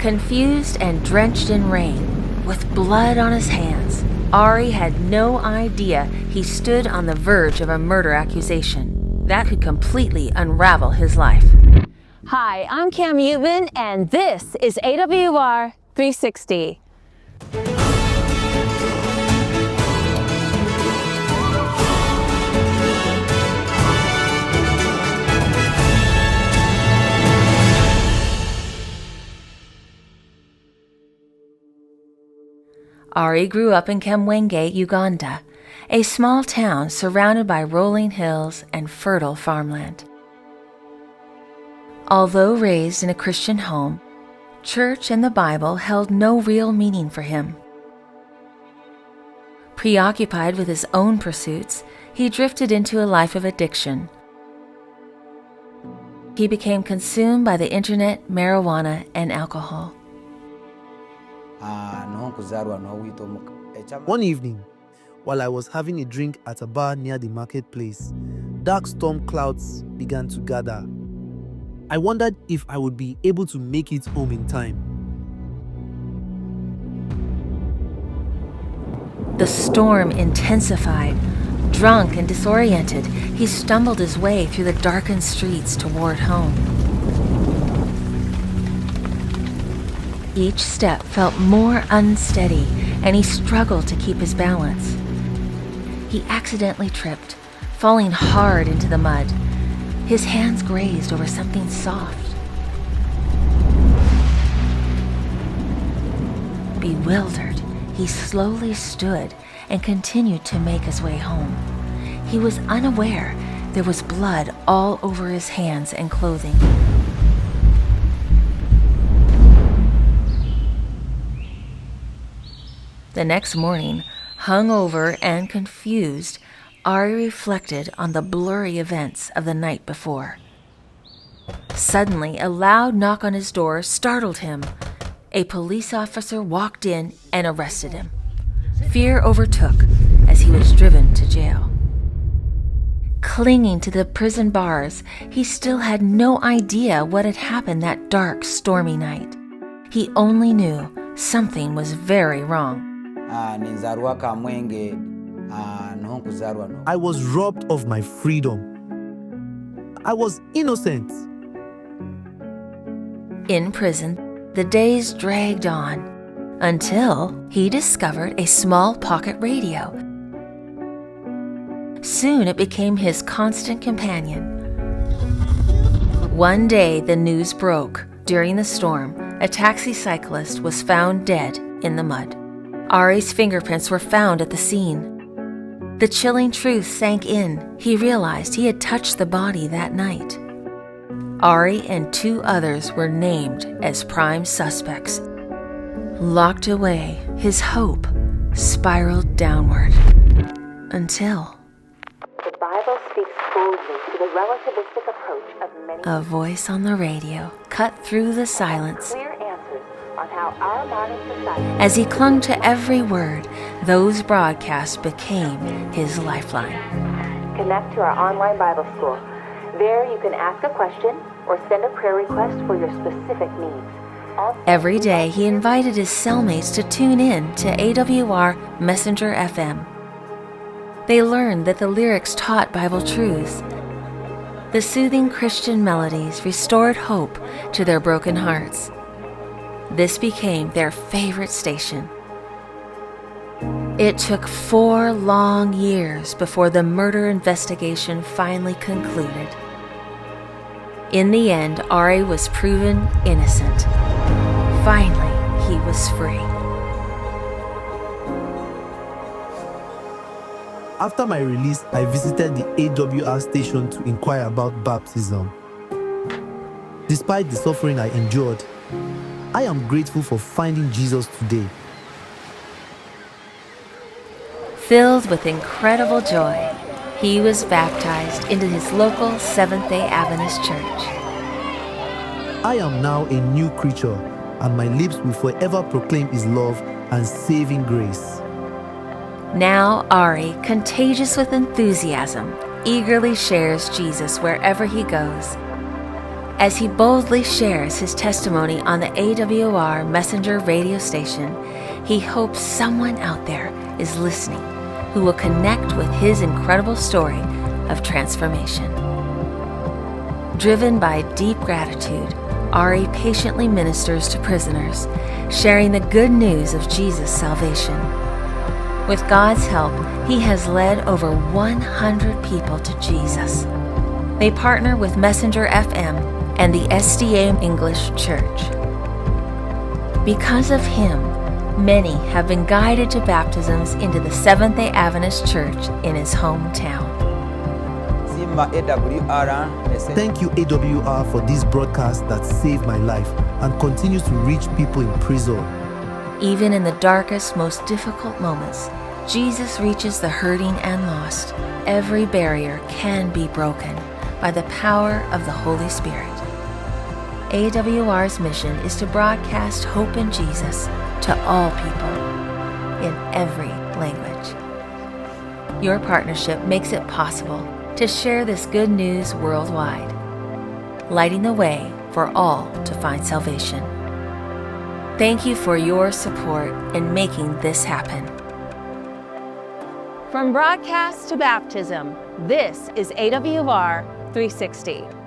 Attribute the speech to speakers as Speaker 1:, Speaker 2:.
Speaker 1: Confused and drenched in rain, with blood on his hands, Ari had no idea he stood on the verge of a murder accusation that could completely unravel his life.
Speaker 2: Hi, I'm Cam Eutman, and this is AWR360.
Speaker 1: Ari grew up in Kamwenge, Uganda, a small town surrounded by rolling hills and fertile farmland. Although raised in a Christian home, church and the Bible held no real meaning for him. Preoccupied with his own pursuits, he drifted into a life of addiction. He became consumed by the internet, marijuana, and alcohol.
Speaker 3: One evening, while I was having a drink at a bar near the marketplace, dark storm clouds began to gather. I wondered if I would be able to make it home in time.
Speaker 1: The storm intensified. Drunk and disoriented, he stumbled his way through the darkened streets toward home. Each step felt more unsteady, and he struggled to keep his balance. He accidentally tripped, falling hard into the mud. His hands grazed over something soft. Bewildered, he slowly stood and continued to make his way home. He was unaware there was blood all over his hands and clothing. The next morning, hungover and confused, Ari reflected on the blurry events of the night before. Suddenly, a loud knock on his door startled him. A police officer walked in and arrested him. Fear overtook as he was driven to jail. Clinging to the prison bars, he still had no idea what had happened that dark, stormy night. He only knew something was very wrong.
Speaker 3: I was robbed of my freedom. I was innocent.
Speaker 1: In prison, the days dragged on until he discovered a small pocket radio. Soon it became his constant companion. One day the news broke. During the storm, a taxi cyclist was found dead in the mud. Ari's fingerprints were found at the scene. The chilling truth sank in. He realized he had touched the body that night. Ari and 2 others were named as prime suspects. Locked away, his hope spiraled downward until
Speaker 2: The Bible speaks boldly to the relativistic approach of many.
Speaker 1: a voice on the radio cut through the silence.
Speaker 2: Clear answers on how our modern society.
Speaker 1: As he clung to every word, those broadcasts became his lifeline.
Speaker 2: Connect to our online Bible school. There you can ask a question or send a prayer request for your specific needs.
Speaker 1: Every day, he invited his cellmates to tune in to AWR Messenger FM. They learned that the lyrics taught Bible truths. The soothing Christian melodies restored hope to their broken hearts. This became their favorite station. It took 4 long years before the murder investigation finally concluded. In the end, Ari was proven innocent. Finally, he was free.
Speaker 3: After my release, I visited the AWR station to inquire about baptism. Despite the suffering I endured, I am grateful for finding Jesus today.
Speaker 1: Filled with incredible joy, he was baptized into his local Seventh-day Adventist church.
Speaker 3: I am now a new creature, and my lips will forever proclaim his love and saving grace.
Speaker 1: Now Ari, contagious with enthusiasm, eagerly shares Jesus wherever he goes. As he boldly shares his testimony on the AWR Messenger radio station, he hopes someone out there is listening who will connect with his incredible story of transformation. Driven by deep gratitude, Ari patiently ministers to prisoners, sharing the good news of Jesus' salvation. With God's help, he has led over 100 people to Jesus. They partner with Messenger FM and the SDA English Church. Because of him, many have been guided to baptisms into the Seventh-day Adventist Church in his hometown.
Speaker 3: Thank you, AWR, for this broadcast that saved my life and continues to reach people in prison.
Speaker 1: Even in the darkest, most difficult moments, Jesus reaches the hurting and lost. Every barrier can be broken by the power of the Holy Spirit. AWR's mission is to broadcast hope in Jesus to all people in every language. Your partnership makes it possible to share this good news worldwide, lighting the way for all to find salvation. Thank you for your support in making this happen.
Speaker 4: From broadcast to baptism, this is AWR 360.